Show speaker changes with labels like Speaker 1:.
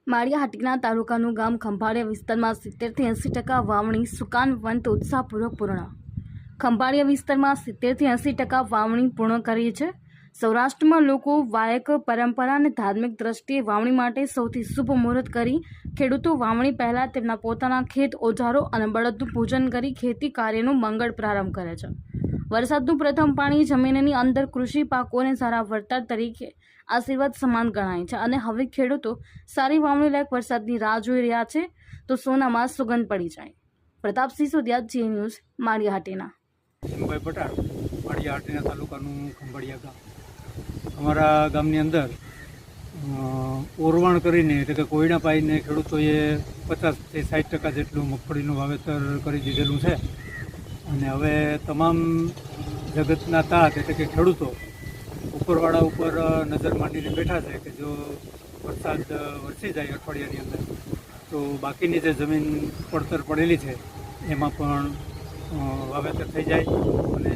Speaker 1: માળિયાહાટીના તાલુકાનું ગામ ખંભાળિયા વિસ્તારમાં 70થી 80% વાવણી સુકાન વંત ઉત્સાહપૂર્વક પૂર્ણ। ખંભાળિયા વિસ્તારમાં 70થી 80% વાવણી પૂર્ણ કરી છે। સૌરાષ્ટ્રમાં લોકો વાયક પરંપરા અને ધાર્મિક દ્રષ્ટિએ વાવણી માટે સૌથી શુભ મુહૂર્ત કરી ખેડૂતો વાવણી પહેલા તેમના પોતાના ખેત ઓજારો અને બળદનું પૂજન કરી ખેતી કાર્યનો મંગળ પ્રારંભ કરે છે। વરસાદનું પ્રથમ પાણી જમીનની અંદર કૃષિ પાકોને સારા વળતર તરીકે આશીર્વાદ સમાન ગણાય છે અને હવે ખેડૂતો સારી વાવણી લાયક વરસાદની રાહ જોઈ રહ્યા છે તો સોનામાં સુગંધ પડી જાય। પ્રતાપસિંહ સોદિયા, જે ન્યૂઝ, માળિયાહાટીના।
Speaker 2: ભીમભાઈ પટાણ, માળિયાહાટીના તાલુકાનું ખંભાળિયા ગામ। અમારા ગામની અંદર ઓરવાણ કરીને એટલે કે કોયડા પાઈને ખેડૂતોએ 50થી 60% જેટલું મગફળીનું વાવેતર કરી દીધેલું છે અને હવે તમામ જગતના તાત એટલે કે ખેડૂતો ઉપરવાળા ઉપર નજર માંડીને બેઠા છે કે જો વરસાદ વરસી જાય અઠવાડિયાની અંદર તો બાકીની જે જમીન પડતર પડેલી છે એમાં પણ વાવેતર થઈ જાય અને